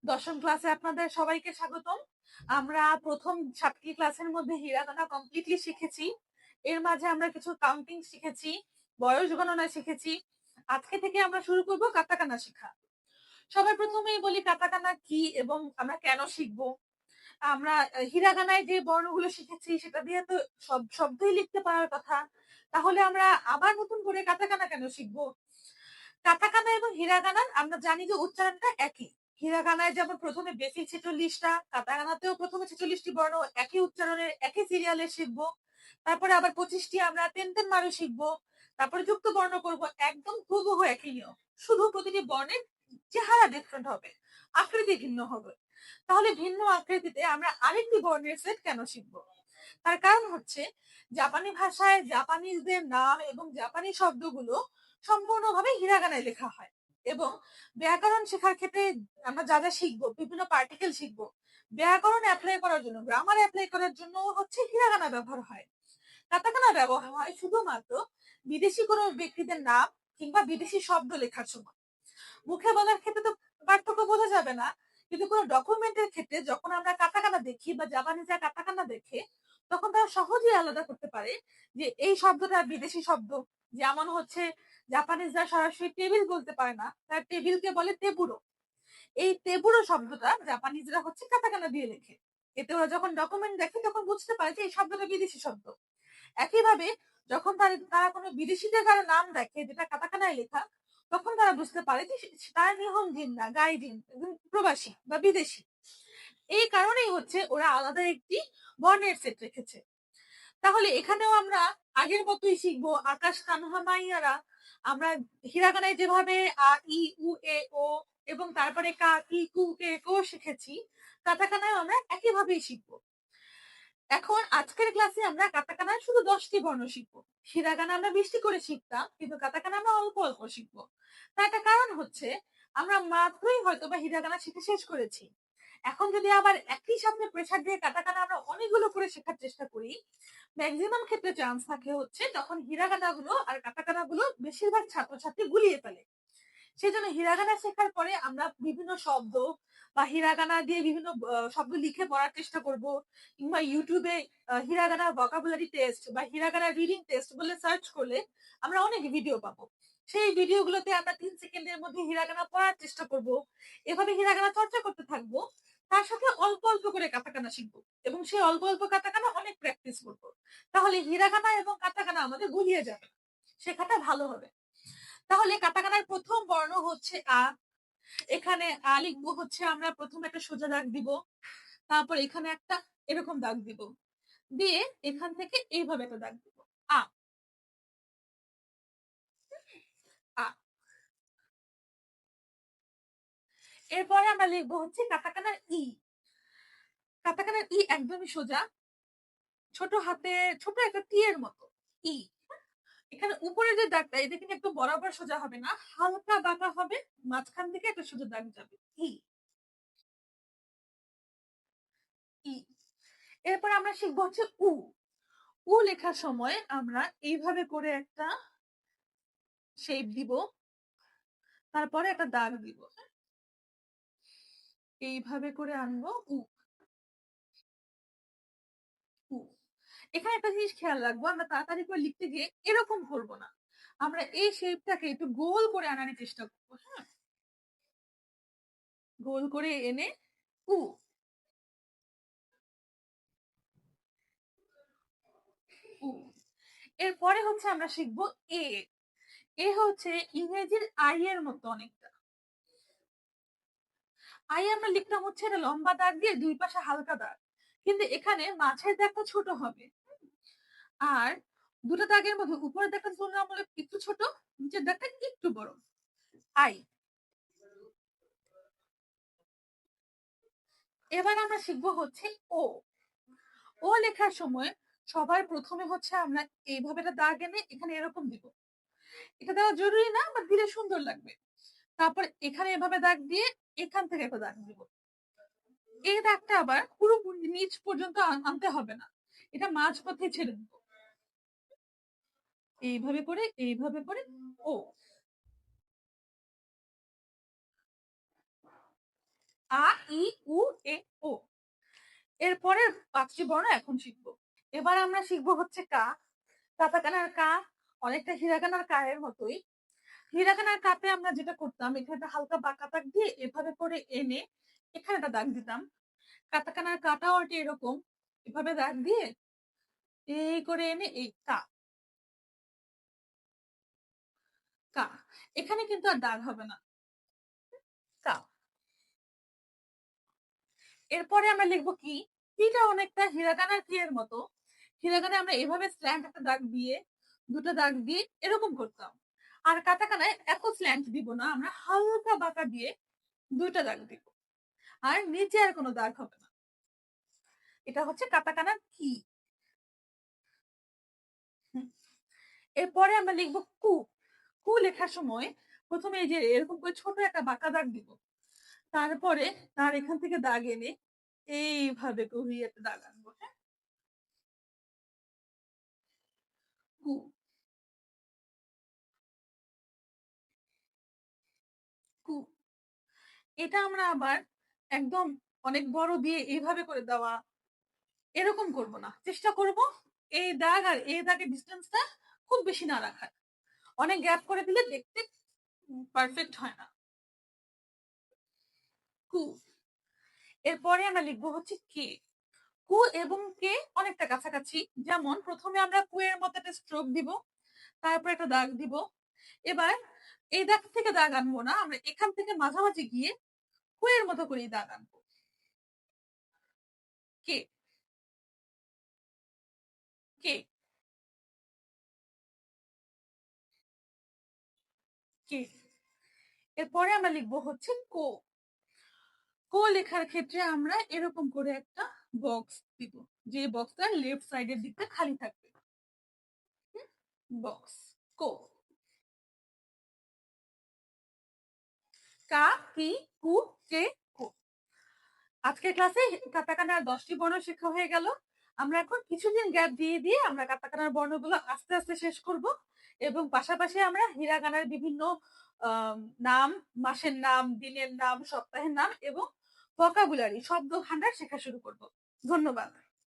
দশম ক্লাসে আপনাদের সবাইকে স্বাগতম। আমরা প্রথম 7টি ক্লাসের মধ্যে হিরাগানা কমপ্লিটলি শিখেছি। এর মাঝে আমরা কিছু কাউন্টিং শিখেছি, বয়স গণনা শিখেছি। আজকে থেকে আমরা শুরু করব কাতাকানা শেখা। সবার প্রথমেই বলি কাতাকানা কি এবং আমরা কেন শিখবো। আমরা হিরাগানায় যে বর্ণগুলো শিখেছি সেটা দিয়ে তো সব শব্দই লিখতে পারার কথা। তাহলে আমরা আবার নতুন করে কাতাকানা কেন শিখবো? কাতাকানা এবং হিরাগানার আমরা জানি যে উচ্চারণটা একই। হিরাগানায় যেমন প্রথমে বেসিক 46টা, কাতাকানাতেও প্রথমে 46টি বর্ণ একই উচ্চারণের একই সিরিয়ালে শিখবো। তারপরে আবার 25টি আমরা তেন মারু শিখবো। তারপরে যুক্ত বর্ণ করব, একদম হুবহু একই নিয়ম। শুধু প্রতিটি বর্ণের চেহারা ডিফারেন্ট হবে, আকৃতি ভিন্ন হবে। তাহলে ভিন্ন আকৃতিতে আমরা আরেকটি বর্ণের সেট কেন শিখবো? তার কারণ হচ্ছে জাপানি ভাষায় জাপানিজদের নাম এবং জাপানি শব্দগুলো সম্পূর্ণভাবে হিরাগানায় লেখা হয় এবং ব্যাকরণ শেখার ক্ষেত্রে আমরা যা যা শিখবো, বিভিন্ন পার্টিকেল শিখবো, ব্যাকরণ অ্যাপ্লাই করার জন্য, গ্রামার অ্যাপ্লাই করার জন্য হচ্ছে হিরাগানা ব্যবহার হয়। কাতাকানা ব্যবহার হয় শুধুমাত্র বিদেশি কোনো ব্যক্তিদের নাম কিংবা বিদেশি শব্দ লেখার সময়। মুখে বলার ক্ষেত্রে তো পার্থক্য বোঝা যাবে না, কিন্তু কোনো ডকুমেন্টের ক্ষেত্রে যখন আমরা কাতাকানা দেখি বা জাপানিজরা কাতাকানা দেখে, তখন তারা সহজেই আলাদা করতে পারে যে এই শব্দটা বিদেশি শব্দ। যেমন হচ্ছে জাপানিজরা সরাসরি টেবিল বলতে পারে না, তার টেবিলকে বলে তেবুরো। এই তেবুরো শব্দটা জাপানিজরা হচ্ছে কাতাকানা দিয়ে লেখে। এতে ওরা যখন ডকুমেন্ট দেখে তখন বুঝতে পারে যে এই শব্দটা বিদেশি শব্দ। একইভাবে যখন তারা কোনো বিদেশি জায়গার নাম দেখে যেটা কাতাকানায় লেখা, তখন তারা বুঝতে পারে যে তারা নিহনজিন না, গাইজিন, প্রবাসী বা বিদেশি। এই কারণেই হচ্ছে ওরা আলাদা একটি বর্ণের সেট রেখেছে। তাহলে এখানেও আমরা আগের মতোই শিখবো আকাশ কানহা মাইয়ারা। আমরা হিরাগানায় যেভাবে আ ই উ এ ও এবং তারপরে কা কি কু কে কো শিখেছি, কাতাকানায় আমরা একইভাবেই শিখবো। এখন আজকের ক্লাসে আমরা কাতাকানার শুধু 10টি বর্ণ শিখবো। হিরাগানা আমরা 20টি করে শিখতাম, কিন্তু কাতাকানা আমরা অল্প অল্প শিখবো। তার একটা কারণ হচ্ছে আমরা মাত্রই হয়তো বা হিরাগানা শিখে শেষ করেছি। এখন যদি আবার একই সাথে প্রেসার দিয়ে কাতাকানা আমরা অনেকগুলো করে শেখার চেষ্টা করি, ম্যাক্সিমাম ক্ষেত্রে চান্স থাকে হচ্ছে তখন হিরাগানা গুলো আর কাতাকানা গুলো বেশিরভাগ ছাত্রছাত্রী গুলিয়ে ফেলে। সেজন্য হিরাগানা শেখার পরে আমরা বিভিন্ন শব্দ বা হিরাগানা দিয়ে বিভিন্ন শব্দ লিখে পড়ার চেষ্টা করব, কিংবা ইউটিউবে হিরাগানা ভোকাবুলারি টেস্ট বা হিরাগানা রিডিং টেস্ট বলে সার্চ করলে আমরা অনেক ভিডিও পাবো। সেই ভিডিওগুলোতে আমরা 3 সেকেন্ডের মধ্যে হিরাগানা পড়ার চেষ্টা করব। এভাবে হিরাগানা চর্চা করতে থাকবো। তার সাথে অল্প অল্প করে কাতাকানা শিখবো এবং সেই অল্প অল্প কাতাকানা অনেক প্র্যাকটিস করবো। তাহলে হিরাগানা এবং কাতাকানা আমাদের গুলিয়ে যাবে, শেখাটা ভালো হবে। তাহলে কাতাকানার প্রথম বর্ণ হচ্ছে আ। এখানে আ লিখবো হচ্ছে আমরা প্রথমে একটা সোজা দাগ দিব, তারপর এখানে একটা এরকম দাগ দিব, দিয়ে এখান থেকে এইভাবে একটা দাগ দিব। আ আ এরপরে আমরা লিখবো হচ্ছে কাতাকানার ই। কাতাকানার ই একদমই সোজা, ছোট হাতে ছোট একটা টি এর মতো ই। এখানে উপরে যে দাগটা এটা কিন্তু একটু বরাবর সোজা হবে না, হালকা বাঁকা হবে, মাঝখান থেকে একটা সোজা দাগ যাবে ই। ই এরপর আমরা শিখবো হচ্ছে উ। উ লেখার সময় আমরা এইভাবে করে একটা শেপ দিব, তারপরে একটা দাগ দিব, এইভাবে করে আনবো উ। উ এখানে একটা জিনিস খেয়াল রাখবো, আমরা তাড়াতাড়ি করে লিখতে গিয়ে এরকম করবো না, আমরা এই শেপটাকে একটু গোল করে আনার চেষ্টা করবো। হ্যাঁ, গোল করে এনে উ। উ এরপরে হচ্ছে আমরা শিখবো এ। এ হচ্ছে ইংরেজির আই এর মতো অনেকটা। আই আমরা লিখতাম হচ্ছে এটা লম্বা দাগ দিয়ে দুই পাশে হালকা দাগ, কিন্তু এখানে মাঝের দাগটা ছোট হবে। আর দুটো দাগের মধ্যে উপরের দাগটা তুলনামূলক একটু ছোট, নিচের দাগটা একটু বড়। আই। এবার আমরা শিখবো হচ্ছে ও। ও লেখার সময় সবার প্রথমে হচ্ছে আমরা এইভাবে একটা দাগ এনে এখানে এরকম দিব। এটা দেওয়া জরুরি না, বাট দিলে সুন্দর লাগবে। তারপর এখানে এভাবে দাগ দিয়ে এখান থেকে একটা দাগ দিব। এই দাগটা আবার পুরোপুরি নিচ পর্যন্ত আনতে হবে না, এটা মাঝ পথে ছেড়ে দিব। এইভাবে করে ও। আ, ই, উ, এ, ও। এরপরে ৫টি বর্ণ এখন শিখব। এবার আমরা শিখব হচ্ছে কা। কাতাকানার কা অনেকটা হিরাগানার কা এর মতোই। হিরাগানার কাতে আমরা যেটা করতাম, এখানে একটা হালকা বাঁকা দাগ দিয়ে এভাবে করে এনে এখানে একটা দাগ দিতাম। কাতাকানার কাটাও আরকি এরকম। এভাবে দাগ দিয়ে এই করে এনে এই কা, কা। এখানে কিন্তু আর দাগ হবে না। কা। এরপরে আমরা লিখব কি? কিটা অনেকটা হিরাগানার কি এর মতো। হিরাগানায় আমরা এভাবে স্ল্যান্ট একটা দাগ দিয়ে, ২ টা দাগ দিয়ে এরকম করতাম। আর কাতাকানায় এত স্ল্যান্ট দিব না। আমরা হালকা বাঁকা দিয়ে ২ টা দাগ দিব। আর নিচে আর কোন দাগ হবে না। এটা হচ্ছে কাতাকানার কি। হুম। এরপরে আমরা লিখব কু। কু লেখার সময় ১ম এই যে এরকম করে ছোট একটা বাঁকা দাগ দিব। তারপরে তার এখান থেকে দাগ এনে এইভাবে ঘুরিয়ে একটা দাগ আনবো। হ্যাঁ? কু, কু। এটা আমরা আবার একদম অনেক বড় দিয়ে এইভাবে করে দেওয়া এরকম করব না। চেষ্টা করব এই দাগ আর এই দাগের ডিসটেন্সটা খুব বেশি না রাখার। অনেক গ্যাপ করে দিলে দেখতে পারফেক্ট হয় না। কু। এরপরে আমরা লিখব হচ্ছে কে। কু এবং কে অনেকটা কাছাকাছি। যেমন ১ম এ আমরা কু এর মতো একটা স্ট্রোক দিব। তারপর একটা দাগ দিব। এবার এই দাগ থেকে দাগ আনবো না। আমরা এখান থেকে মাঝামাঝি গিয়ে কু এর মতো করেই দাগ আনবো। কে, কে, কে। এরপরে আমরা লিখব হচ্ছে কো। কো লেখার ক্ষেত্রে আমরা এরকম করে একটা বক্স দিব। যে বক্সটা লেফট সাইডের দিকটা খালি থাকবে। বক্স। কো। কা, কি, কু, কে, কো। আজকের ক্লাসে কাতাকানার ১০টি বর্ণ শেখা হয়ে গেল। আমরা এখন কিছুদিন গ্যাপ দিয়ে দিয়ে আমরা কাতাকানার বর্ণগুলো আস্তে আস্তে শেষ করব এবং পাশাপাশি আমরা হিরাগানার বিভিন্ন আম নাম, মাসের নাম, দিনের নাম, সপ্তাহের নাম এবং ভোকাবুলারি শব্দ ভান্ডার শেখা শুরু করব। ধন্যবাদ।